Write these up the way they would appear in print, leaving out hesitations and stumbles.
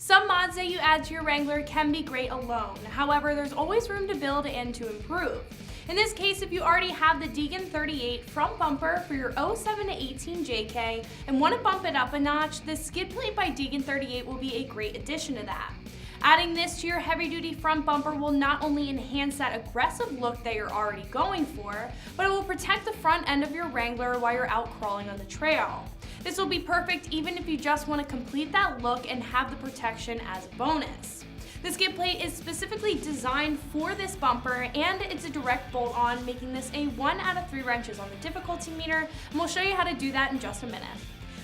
Some mods that you add to your Wrangler can be great alone. However, there's always room to build and to improve. In this case, if you already have the Deegan 38 front bumper for your 07 to 18 JK and want to bump it up a notch, this skid plate by Deegan 38 will be a great addition to that. Adding this to your heavy-duty front bumper will not only enhance that aggressive look that you're already going for, but it will protect the front end of your Wrangler while you're out crawling on the trail. This will be perfect even if you just want to complete that look and have the protection as a bonus. The skid plate is specifically designed for this bumper, and it's a direct bolt-on, making this a 1 out of 3 wrenches on the difficulty meter, and we'll show you how to do that in just a minute.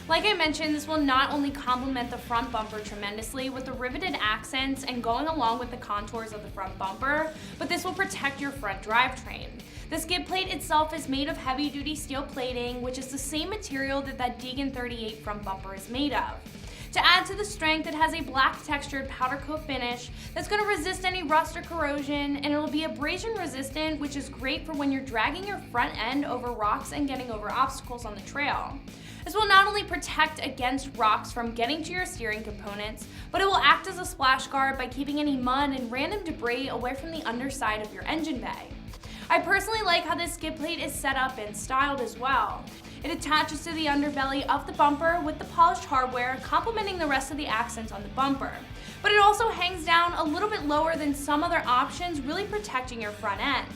Like I mentioned, this will not only complement the front bumper tremendously with the riveted accents and going along with the contours of the front bumper, but this will protect your front drivetrain. The skid plate itself is made of heavy-duty steel plating, which is the same material that Deegan 38 front bumper is made of. To add to the strength, it has a black textured powder coat finish that's going to resist any rust or corrosion, and it'll be abrasion resistant, which is great for when you're dragging your front end over rocks and getting over obstacles on the trail. This will not only protect against rocks from getting to your steering components, but it will act as a splash guard by keeping any mud and random debris away from the underside of your engine bay. I personally like how this skid plate is set up and styled as well. It attaches to the underbelly of the bumper with the polished hardware, complementing the rest of the accents on the bumper. But it also hangs down a little bit lower than some other options, really protecting your front end.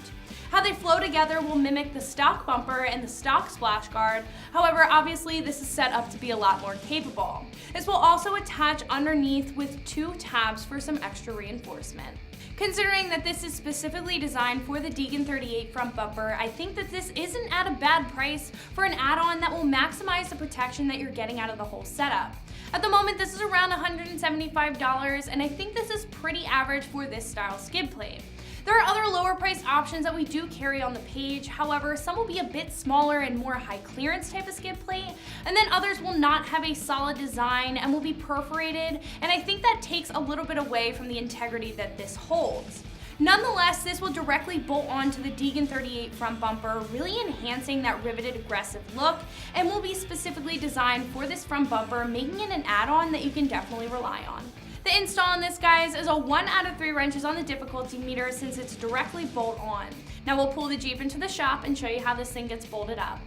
How they flow together will mimic the stock bumper and the stock splash guard. However, obviously this is set up to be a lot more capable. This will also attach underneath with 2 tabs for some extra reinforcement. Considering that this is specifically designed for the Deegan 38 front bumper, I think that this isn't at a bad price for an add-on that will maximize the protection that you're getting out of the whole setup. At the moment, this is around $175, and I think this is pretty average for this style skid plate. There are other lower priced options that we do carry on the page. However, some will be a bit smaller and more high clearance type of skid plate, and then others will not have a solid design and will be perforated, and I think that takes a little bit away from the integrity that this holds. Nonetheless, this will directly bolt onto the Deegan 38 front bumper, really enhancing that riveted aggressive look, and will be specifically designed for this front bumper, making it an add-on that you can definitely rely on. The install on this, guys, is a 1 out of 3 wrenches on the difficulty meter since it's directly bolt on. Now we'll pull the Jeep into the shop and show you how this thing gets bolted up.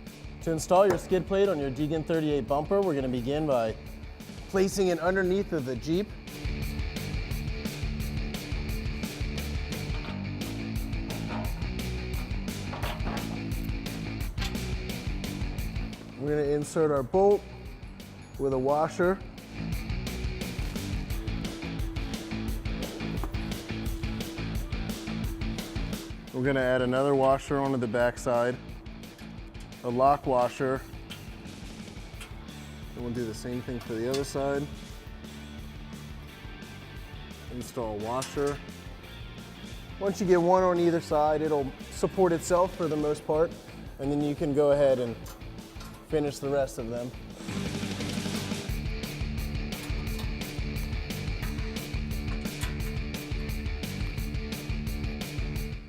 To install your skid plate on your Deegan 38 bumper, we're going to begin by placing it underneath of the Jeep. We're going to insert our bolt with a washer. We're going to add another washer onto the back side, a lock washer, and we'll do the same thing for the other side. Install a washer. Once you get one on either side, it'll support itself for the most part, and then you can go ahead and finish the rest of them.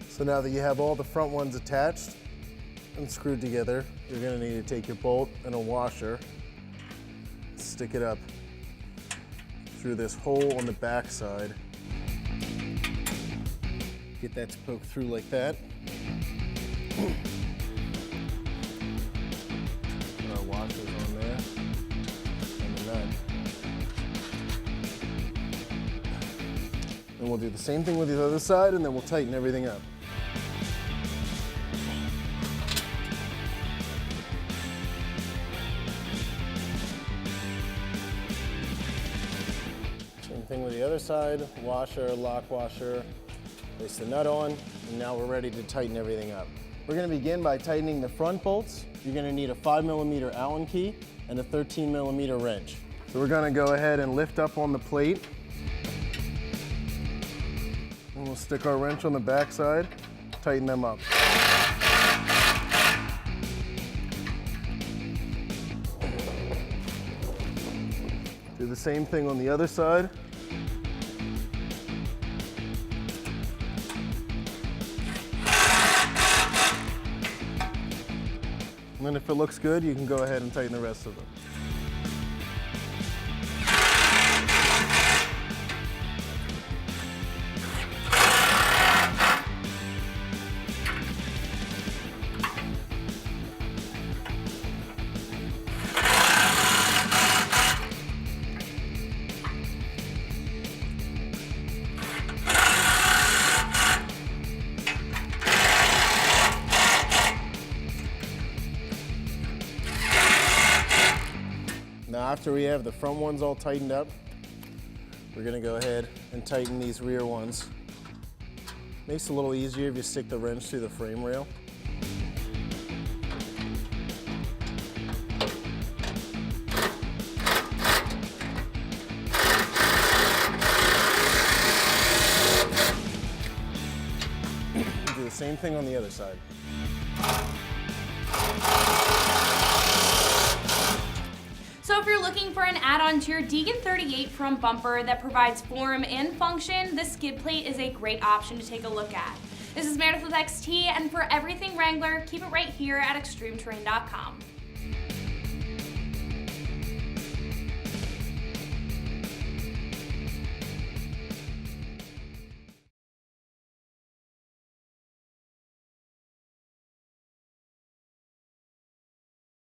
So now that you have all the front ones attached and screwed together, you're going to need to take your bolt and a washer, stick it up through this hole on the back side. Get that to poke through like that. Put our washers on there and the nut. And we'll do the same thing with the other side, and then we'll tighten everything up. Same thing with the other side, washer, lock washer, place the nut on, and now we're ready to tighten everything up. We're going to begin by tightening the front bolts. You're going to need a 5mm Allen key and a 13mm wrench. So we're going to go ahead and lift up on the plate. And we'll stick our wrench on the back side, tighten them up. Do the same thing on the other side. And then if it looks good, you can go ahead and tighten the rest of them. after we have the front ones all tightened up, we're gonna go ahead and tighten these rear ones. Makes it a little easier if you stick the wrench through the frame rail. Do the same thing on the other side. So if you're looking for an add-on to your Deegan 38 front bumper that provides form and function, the skid plate is a great option to take a look at. This is Meredith with XT, and for everything Wrangler, keep it right here at ExtremeTerrain.com.